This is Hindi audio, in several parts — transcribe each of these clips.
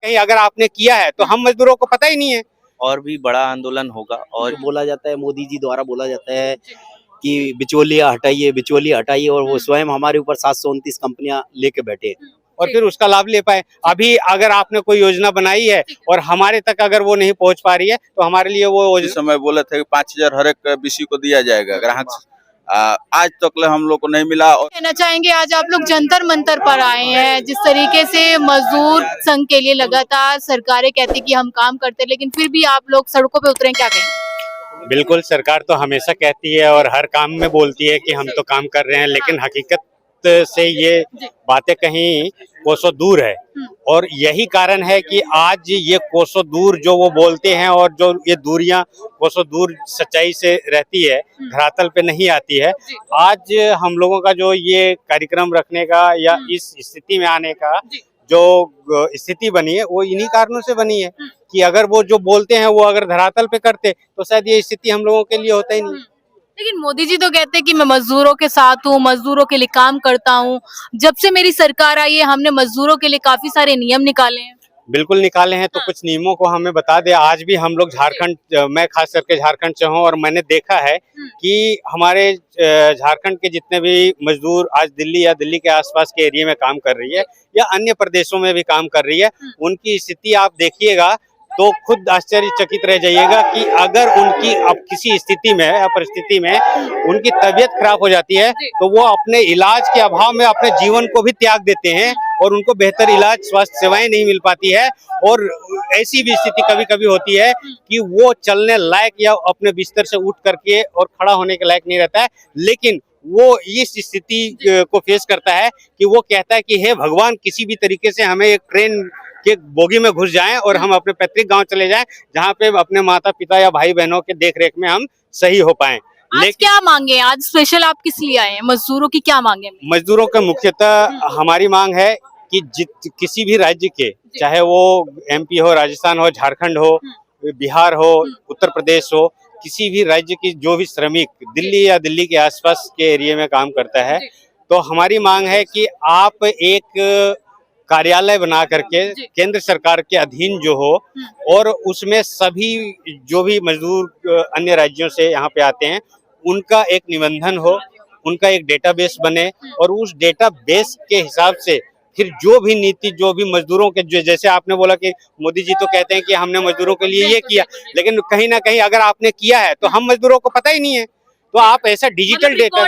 कहीं अगर आपने किया है तो हम मजदूरों को पता ही नहीं है। और भी बड़ा आंदोलन होगा। और बोला जाता है, मोदी जी द्वारा बोला जाता है कि बिचौलिया हटाइए और वो स्वयं हमारे ऊपर 729 कंपनियां लेके बैठे हैं और फिर उसका लाभ ले पाए। अभी अगर आपने कोई योजना बनाई है और हमारे तक अगर वो नहीं पहुंच पा रही है तो हमारे लिए वो इस समय बोले थे कि 5,000 हर एक बीसी को दिया जाएगा ग्राहक। आज तक हम लोग को नहीं मिला। कहना चाहेंगे आज आप लोग जंतर मंतर पर आए हैं, जिस तरीके से मजदूर संघ के लिए लगातार सरकारें कहती कि हम काम करते, लेकिन फिर भी आप लोग सड़कों पे उतरे, क्या कहें? बिल्कुल, सरकार तो हमेशा कहती है और हर काम में बोलती है कि हम तो काम कर रहे हैं, लेकिन हकीकत से ये बातें कहीं कोसों दूर है। और यही कारण है कि आज ये कोसों दूर जो वो बोलते हैं और जो ये दूरियां कोसों दूर सच्चाई से रहती है, धरातल पे नहीं आती है। आज हम लोगों का जो ये कार्यक्रम रखने का या इस स्थिति में आने का जो स्थिति बनी है वो इन्हीं कारणों से बनी है कि अगर वो जो बोलते हैं वो अगर धरातल पे करते तो शायद ये स्थिति हम लोगों के लिए होता ही नहीं। लेकिन मोदी जी तो कहते हैं कि मैं मजदूरों के साथ हूँ, मजदूरों के लिए काम करता हूँ। जब से मेरी सरकार आई है हमने मजदूरों के लिए काफी सारे नियम निकाले हैं। बिल्कुल निकाले हैं, तो कुछ नियमों को हमें बता दे। आज भी हम लोग झारखंड, मैं खास करके झारखंड से हूँ और मैंने देखा है कि हमारे झारखंड के जितने भी मजदूर आज दिल्ली या दिल्ली के आसपास के एरिया में काम कर रही है या अन्य प्रदेशों में भी काम कर रही है, उनकी स्थिति आप देखिएगा तो खुद आश्चर्यचकित रह जाइएगा कि अगर उनकी अब किसी स्थिति में या परिस्थिति में उनकी तबीयत खराब हो जाती है तो वो अपने इलाज के अभाव में अपने जीवन को भी त्याग देते हैं और उनको बेहतर इलाज स्वास्थ्य सेवाएं नहीं मिल पाती है। और ऐसी भी स्थिति कभी कभी होती है कि वो चलने लायक या अपने बिस्तर से उठ करके और खड़ा होने के लायक नहीं रहता है, लेकिन वो इस स्थिति को फेस करता है कि वो कहता है कि हे भगवान, किसी भी तरीके से हमें एक ट्रेन के बोगी में घुस जाएं और हम अपने पैतृक गांव चले जाएं, जहां पे अपने माता पिता या भाई बहनों के देखरेख में हम सही हो पाएं। आज क्या मांगे? आज स्पेशल आप किस लिए आए हैं? मजदूरों की क्या मांगे? मजदूरों का मुख्यतः हमारी मांग है कि किसी भी राज्य के, चाहे वो एमपी हो, राजस्थान हो, झारखंड हो, बिहार हो, उत्तर प्रदेश हो, किसी भी राज्य की जो भी श्रमिक दिल्ली या दिल्ली के आसपास के एरिया में काम करता है, तो हमारी मांग है कि आप एक कार्यालय बना करके केंद्र सरकार के अधीन जो हो और उसमें सभी जो भी मजदूर अन्य राज्यों से यहाँ पे आते हैं उनका एक निबंधन हो, उनका एक डेटाबेस बने और उस डेटाबेस के हिसाब से फिर जो भी नीति, जो भी मजदूरों के, जो जैसे आपने बोला कि मोदी जी तो कहते हैं कि हमने मजदूरों के लिए ये किया, लेकिन कहीं ना कहीं अगर आपने किया है तो हम मजदूरों को पता ही नहीं है। तो आप ऐसा डिजिटल डेटा,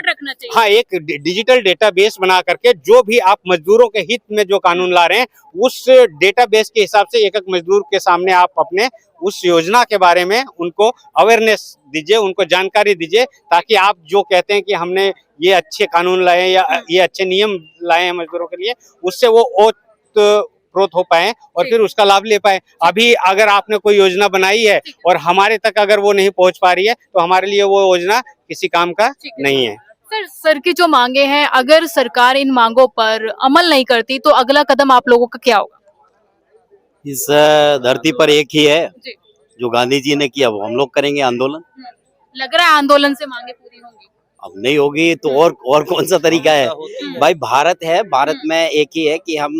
हाँ, एक डिजिटल डेटाबेस बना करके जो भी आप मजदूरों के हित में जो कानून ला रहे हैं उस डेटाबेस के हिसाब से एक एक मजदूर के सामने आप अपने उस योजना के बारे में उनको अवेयरनेस दीजिए, उनको जानकारी दीजिए, ताकि आप जो कहते हैं कि हमने ये अच्छे कानून लाए या ये अच्छे नियम लाए हैं मजदूरों के लिए, उससे वो ओतप्रोत हो पाए और फिर उसका लाभ ले पाए। अभी अगर आपने कोई योजना बनाई है और हमारे तक अगर वो नहीं पहुंच पा रही है तो हमारे लिए वो योजना किसी काम का नहीं है। सर की जो मांगे हैं, अगर सरकार इन मांगों पर अमल नहीं करती तो अगला कदम आप लोगों का क्या होगा? इस धरती पर एक ही है जो गांधी जी ने किया, वो हम लोग करेंगे आंदोलन। लग रहा है आंदोलन से मांगे पूरी होंगी? अब नहीं होगी तो और कौन सा तरीका है भाई? भारत है, भारत में एक ही है कि हम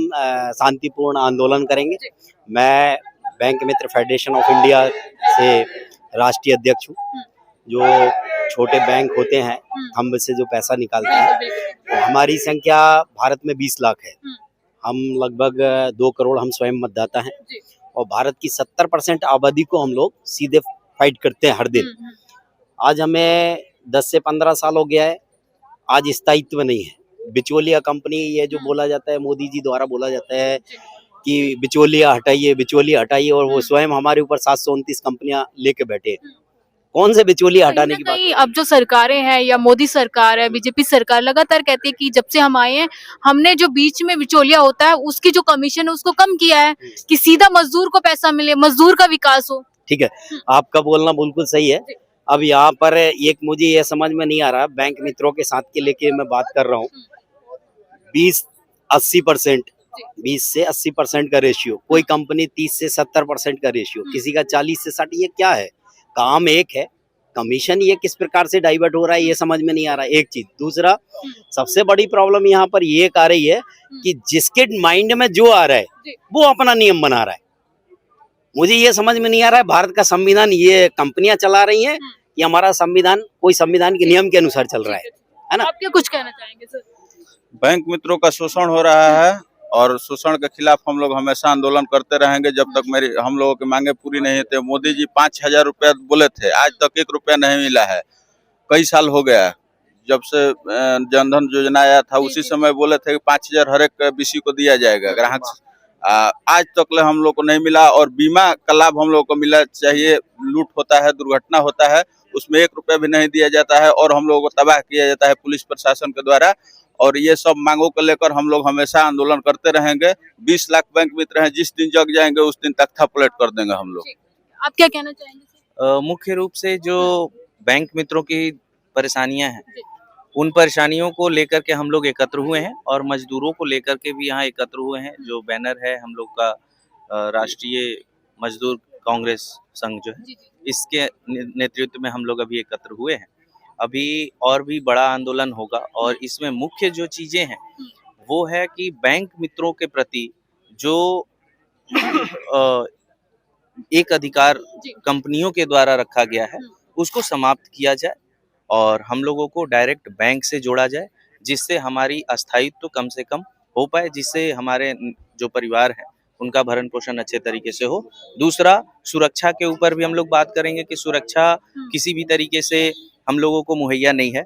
शांतिपूर्ण आंदोलन करेंगे। मैं bank Mitra federation of India से राष्ट्रीय अध्यक्ष हूँ। जो छोटे बैंक होते हैं, हम से जो पैसा निकालते हैं, तो हमारी संख्या भारत में 20 लाख है। हम लगभग 2 करोड़ हम स्वयं मतदाता हैं और भारत की 70% आबादी को हम लोग सीधे फाइट करते हैं हर दिन। आज हमें 10 से 15 साल हो गया है, आज स्थायित्व नहीं है। बिचौलिया कंपनी, ये जो बोला जाता है, मोदी जी द्वारा बोला जाता है कि बिचौलिया हटाइए और वो स्वयं हमारे ऊपर 729 कंपनियां लेके बैठे हैं। कौन से बिचौलिया हटाने की बात? अब जो सरकारें हैं या मोदी सरकार है, बीजेपी सरकार लगातार कहती है कि जब से हम आए हैं हमने जो बीच में बिचौलिया होता है उसकी जो कमीशन है उसको कम किया है कि सीधा मजदूर को पैसा मिले, मजदूर का विकास हो। ठीक है, आपका बोलना बिल्कुल सही है। अब यहाँ पर एक मुझे ये समझ में नहीं आ रहा, बैंक मित्रों के साथ के लेके मैं बात कर रहा हूँ, 20 से 80% का रेशियो, कोई कंपनी 30 से 70% का रेशियो, किसी का 40 से 60, ये क्या है? काम एक है, कमीशन ये किस प्रकार से डाइवर्ट हो रहा है ये समझ में नहीं आ रहा है, एक चीज। दूसरा सबसे बड़ी प्रॉब्लम यहाँ पर ये एक आ रही है कि जिसके माइंड में जो आ रहा है वो अपना नियम बना रहा है। मुझे ये समझ में नहीं आ रहा है भारत का संविधान ये कंपनियां चला रही हैं कि हमारा संविधान कोई संविधान के नियम के अनुसार चल रहा है ना। आप क्या कुछ कहना चाहेंगे सर? बैंक मित्रों का शोषण हो रहा है और शोषण के खिलाफ हम लोग हमेशा आंदोलन करते रहेंगे जब तक हम लोगों की मांगे पूरी नहीं होती। मोदी जी 5,000 रुपया बोले थे, आज तक 1 रुपया नहीं मिला है। कई साल हो गया है जब से जनधन योजना आया था, उसी समय बोले थे कि 5,000 हर एक बीसी को दिया जाएगा ग्राहक। आज तक हम लोग को नहीं मिला और बीमा का लाभ हम लोग को मिला चाहिए। लूट होता है, दुर्घटना होता है, उसमें 1 रुपया भी नहीं दिया जाता है और हम लोगों को तबाह किया जाता है पुलिस प्रशासन के द्वारा। और ये सब मांगों को लेकर हम लोग हमेशा आंदोलन करते रहेंगे। 20 लाख बैंक मित्र हैं, जिस दिन जग जाएंगे उस दिन तख्ता पलट कर देंगे हम लोग। आप क्या कहना चाहेंगे सर? मुख्य रूप से जो बैंक मित्रों की परेशानियां हैं, उन परेशानियों को लेकर के हम लोग एकत्र हुए हैं और मजदूरों को लेकर के भी यहाँ एकत्र हुए हैं। जो बैनर है हम लोग का राष्ट्रीय मजदूर कांग्रेस संघ जो है, इसके नेतृत्व में हम लोग अभी एकत्र हुए हैं। अभी और भी बड़ा आंदोलन होगा और इसमें मुख्य जो चीजें हैं वो है कि बैंक मित्रों के प्रति जो एक अधिकार कंपनियों के द्वारा रखा गया है उसको समाप्त किया जाए और हम लोगों को डायरेक्ट बैंक से जोड़ा जाए, जिससे हमारी अस्थायित्व कम से कम हो पाए, जिससे हमारे जो परिवार हैं उनका भरण पोषण अच्छे तरीके से हो। दूसरा, सुरक्षा के ऊपर भी हम लोग बात करेंगे कि सुरक्षा किसी भी तरीके से हम लोगों को मुहैया नहीं है।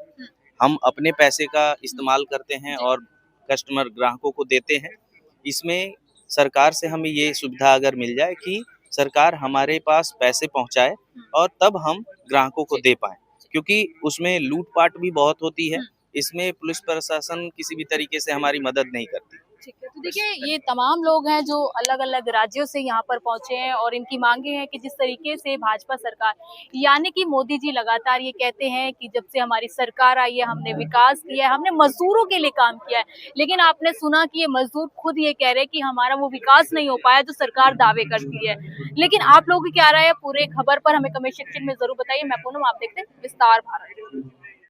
हम अपने पैसे का इस्तेमाल करते हैं और कस्टमर ग्राहकों को देते हैं। इसमें सरकार से हमें ये सुविधा अगर मिल जाए कि सरकार हमारे पास पैसे पहुंचाए और तब हम ग्राहकों को दे पाएं, क्योंकि उसमें लूटपाट भी बहुत होती है। इसमें पुलिस प्रशासन किसी भी तरीके से हमारी मदद नहीं करती। ठीक है, तो देखिए ये तमाम लोग हैं जो अलग अलग राज्यों से यहाँ पर पहुंचे हैं और इनकी मांगे हैं कि जिस तरीके से भाजपा सरकार यानी कि मोदी जी लगातार ये कहते हैं कि जब से हमारी सरकार आई है हमने विकास किया है, हमने मजदूरों के लिए काम किया है, लेकिन आपने सुना कि ये मजदूर खुद ये कह रहे हैं कि हमारा वो विकास नहीं हो पाया जो सरकार दावे करती है। लेकिन आप लोगों की क्या राय है पूरे खबर पर हमें कमेंट सेक्शन में जरूर बताइए। मैं पूनम, आप देखते हैं विस्तार भारत।